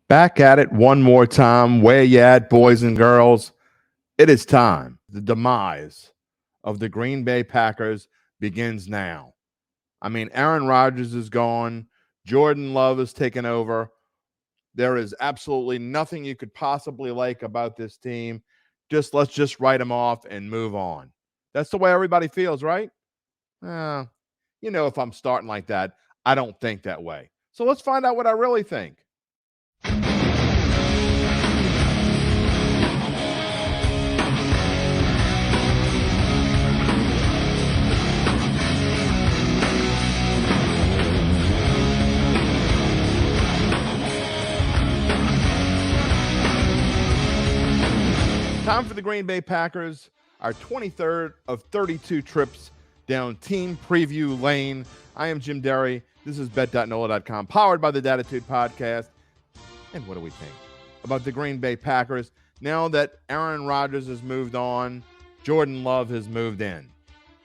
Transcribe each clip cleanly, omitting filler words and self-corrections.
Back at it one more time. Where you at, boys and girls? It is time. The demise of the Green Bay Packers begins now. I mean, Aaron Rodgers is gone. Jordan Love is taken over. There is absolutely nothing you could possibly like about this team. Let's just write them off and move on. That's the way everybody feels, right? Uh, if I'm starting like that, I don't think that way. So let's find out what I really think. Time for the Green Bay Packers, our 23rd of 32 trips down team preview lane. I am Jim Derry. This is bet.nola.com, powered by the Dattitude Podcast. And what do we think about the Green Bay Packers now that Aaron Rodgers has moved on, Jordan Love has moved in?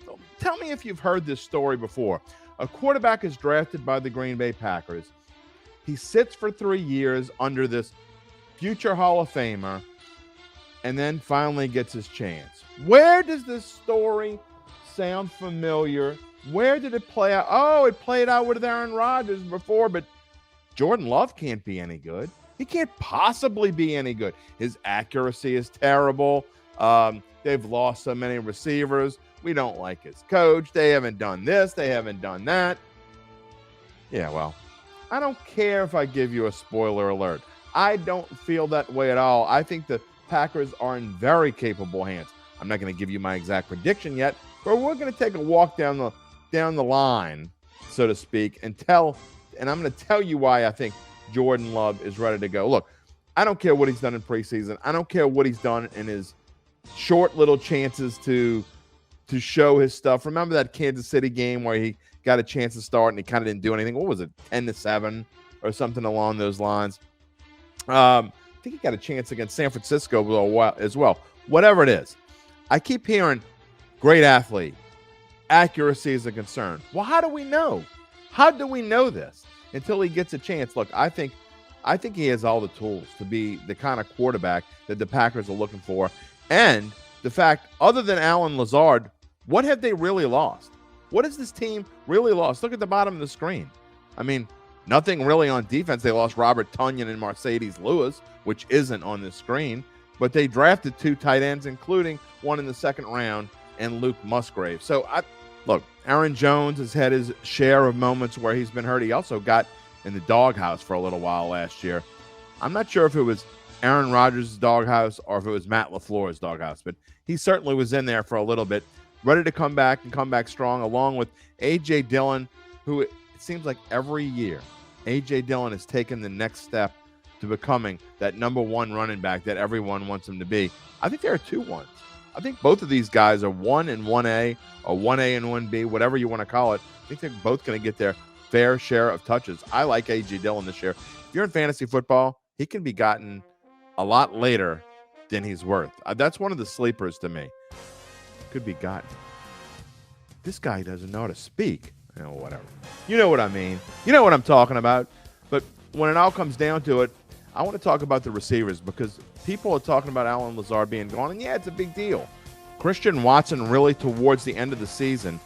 So tell me if you've heard this story before. A quarterback is drafted by the Green Bay Packers. He sits for 3 years under this future Hall of Famer, and then finally gets his chance. Where does this story sound familiar? Where did it play out? Oh, it played out with Aaron Rodgers before, but Jordan Love can't be any good. He can't possibly be any good. His accuracy is terrible. They've lost so many receivers. We don't like his coach. They haven't done this. They haven't done that. Yeah, well, I don't care if I give you a spoiler alert. I don't feel that way at all. I think the Packers are in very capable hands. I'm not going to give you my exact prediction yet, but we're going to take a walk down the line, so to speak, and I'm going to tell you why I think Jordan Love is ready to go. Look, I don't care what he's done in preseason. I don't care what he's done in his short little chances to show his stuff. Remember that Kansas City game where he got a chance to start and he kind of didn't do anything? What was it, 10-7 or something along those lines? I think he got a chance against San Francisco as well. Whatever it is, I keep hearing great athlete. Accuracy is a concern. Well, how do we know? How do we know this until he gets a chance? Look, I think he has all the tools to be the kind of quarterback that the Packers are looking for. And the fact, other than Allen Lazard, what have they really lost? What has this team really lost? Look at the bottom of the screen. I mean, nothing really on defense. They lost Robert Tonyan and Mercedes Lewis, which isn't on the screen. But they drafted 2 tight ends, including one in the second round, and Luke Musgrave. So, look, Aaron Jones has had his share of moments where he's been hurt. He also got in the doghouse for a little while last year. I'm not sure if it was Aaron Rodgers' doghouse or if it was Matt LaFleur's doghouse, but he certainly was in there for a little bit, ready to come back and come back strong, along with A.J. Dillon, who it seems like every year A.J. Dillon has taken the next step to becoming that number one running back that everyone wants him to be. I think there are 2 ones. I think both of these guys are 1 and 1A or 1A and 1B, whatever you want to call it. I think they're both going to get their fair share of touches. I like A.J. Dillon this year. If you're in fantasy football, he can be gotten a lot later than he's worth. That's one of the sleepers to me. Could be gotten. This guy doesn't know how to speak. Whatever. You know what I mean. You know what I'm talking about. But when it all comes down to it, I want to talk about the receivers because people are talking about Allen Lazard being gone, and yeah, it's a big deal. Christian Watson really towards the end of the season,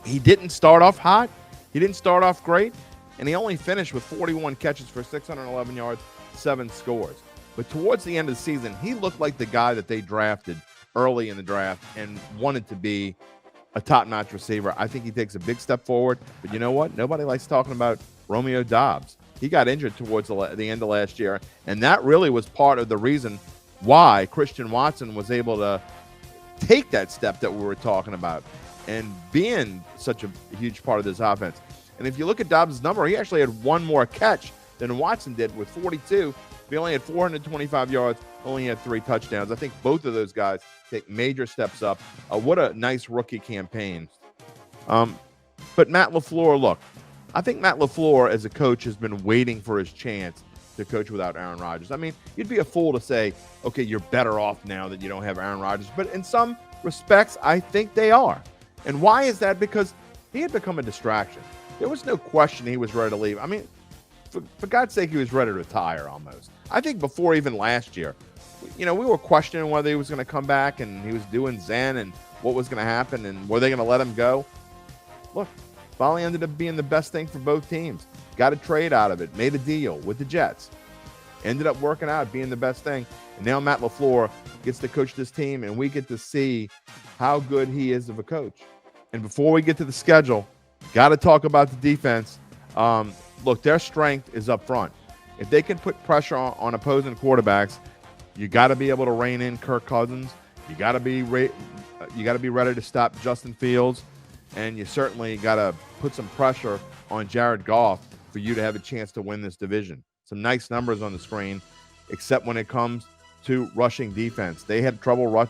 he didn't start off hot. He didn't start off great, and he only finished with 41 catches for 611 yards, 7 scores. But towards the end of the season, he looked like the guy that they drafted early in the draft and wanted to be a top-notch receiver. I think he takes a big step forward. But you know what? Nobody likes talking about Romeo Doubs. He got injured towards the end of last year, and that really was part of the reason why Christian Watson was able to take that step that we were talking about and being such a huge part of this offense. And if you look at Doubs' number, he actually had 1 more catch than Watson did with 42. He only had 425 yards, only had 3 touchdowns. I think both of those guys take major steps up. What a nice rookie campaign. But Matt LaFleur, look, I think Matt LaFleur as a coach has been waiting for his chance to coach without Aaron Rodgers. I mean, you'd be a fool to say, okay, you're better off now that you don't have Aaron Rodgers. But in some respects, I think they are. And why is that? Because he had become a distraction. There was no question he was ready to leave. I mean, for God's sake, he was ready to retire almost. I think before even last year, we were questioning whether he was going to come back, and he was doing Zen and what was going to happen, and were they going to let him go? Look, finally ended up being the best thing for both teams. Got a trade out of it, made a deal with the Jets. Ended up working out, being the best thing. And now Matt LaFleur gets to coach this team, and we get to see how good he is of a coach. And before we get to the schedule, got to talk about the defense. Look, their strength is up front. If they can put pressure on opposing quarterbacks, you got to be able to rein in Kirk Cousins. You got to be ready to stop Justin Fields, and you certainly got to put some pressure on Jared Goff for you to have a chance to win this division. Some nice numbers on the screen, except when it comes to rushing defense. They had trouble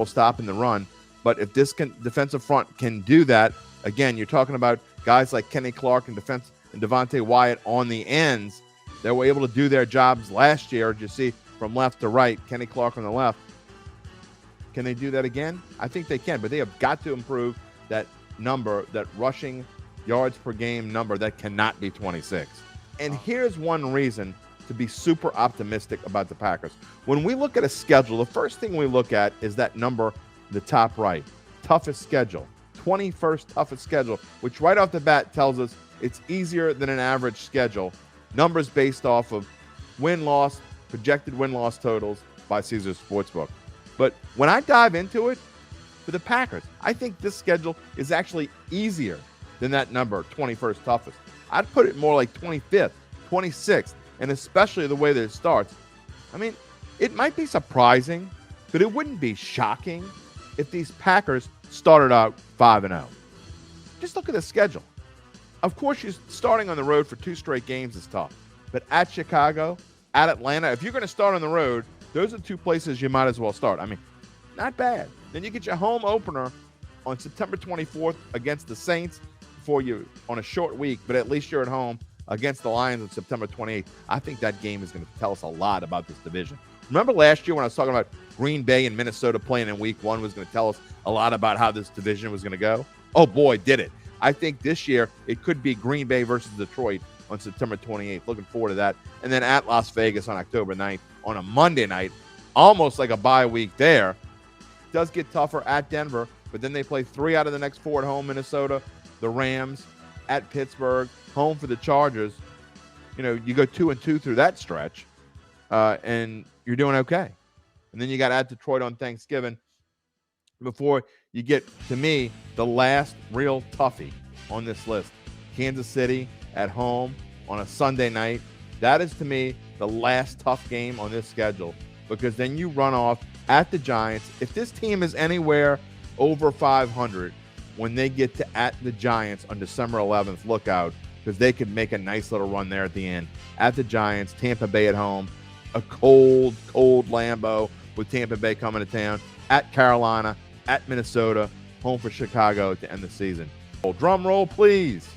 stopping the run, but if this defensive front can do that, again, you're talking about guys like Kenny Clark and Devontae Wyatt on the ends. They were able to do their jobs last year. You see from left to right, Kenny Clark on the left. Can they do that again? I think they can, but they have got to improve that number, that rushing yards per game number that cannot be 26. And here's one reason to be super optimistic about the Packers. When we look at a schedule, the first thing we look at is that number, the top right, toughest schedule, 21st toughest schedule, which right off the bat tells us it's easier than an average schedule. Numbers based off of win-loss, projected win-loss totals by Caesars Sportsbook. But when I dive into it, for the Packers, I think this schedule is actually easier than that number, 21st toughest. I'd put it more like 25th, 26th, and especially the way that it starts. I mean, it might be surprising, but it wouldn't be shocking if these Packers started out 5-0. Just look at the schedule. Of course, you're starting on the road for 2 straight games is tough. But at Chicago, at Atlanta, if you're going to start on the road, those are 2 places you might as well start. I mean, not bad. Then you get your home opener on September 24th against the Saints before you on a short week, but at least you're at home against the Lions on September 28th. I think that game is going to tell us a lot about this division. Remember last year when I was talking about Green Bay and Minnesota playing in week 1 was going to tell us a lot about how this division was going to go? Oh, boy, did it. I think this year it could be Green Bay versus Detroit on September 28th. Looking forward to that. And then at Las Vegas on October 9th on a Monday night, almost like a bye week there. It does get tougher at Denver, but then they play 3 out of the next 4 at home, Minnesota, the Rams, at Pittsburgh, home for the Chargers. You go 2-2 through that stretch, and you're doing okay. And then you got at Detroit on Thanksgiving before you get, to me, the last real toughie on this list. Kansas City at home on a Sunday night. That is, to me, the last tough game on this schedule, because then you run off at the Giants. If this team is anywhere over 500 when they get to at the Giants on December 11th, look out, because they could make a nice little run there at the end. At the Giants, Tampa Bay at home, a cold Lambeau with Tampa Bay coming to town, at Carolina, at Minnesota, home for Chicago to end the season. Drum roll, please.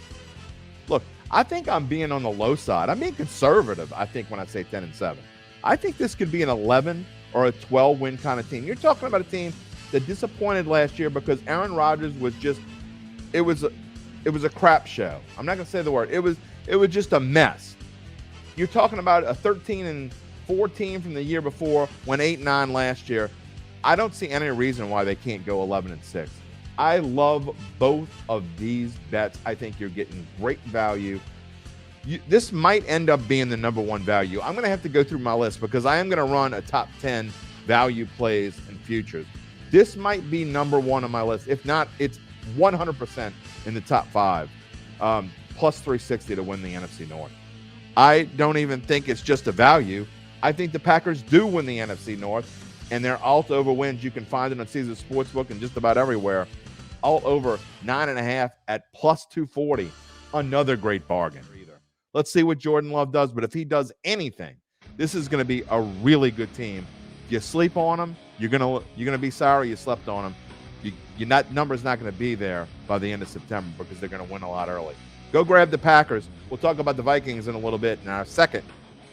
Look, I think I'm being on the low side. I'm being conservative, I think, when I say 10-7. I think this could be an 11 or a 12-win kind of team. You're talking about a team that disappointed last year because Aaron Rodgers was just – it was a crap show. I'm not going to say the word. It was just a mess. You're talking about a 13-14 from the year before, went 8-9 last year. I don't see any reason why they can't go 11-6. I love both of these bets. I think you're getting great value. This might end up being the number 1 value. I'm going to have to go through my list because I am going to run a top 10 value plays and futures. This might be number 1 on my list. If not, it's 100% in the top 5. Plus 360 to win the NFC North. I don't even think it's just a value. I think the Packers do win the NFC North, and their alt over wins, you can find it on Caesars Sportsbook and just about everywhere. Alt over 9.5 at plus 240. Another great bargain. Let's see what Jordan Love does, but if he does anything, this is going to be a really good team. If you sleep on them, you're gonna be sorry you slept on them. Your number's not going to be there by the end of September because they're going to win a lot early. Go grab the Packers. We'll talk about the Vikings in a little bit in our second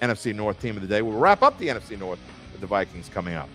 NFC North team of the day. We'll wrap up the NFC North with the Vikings coming up.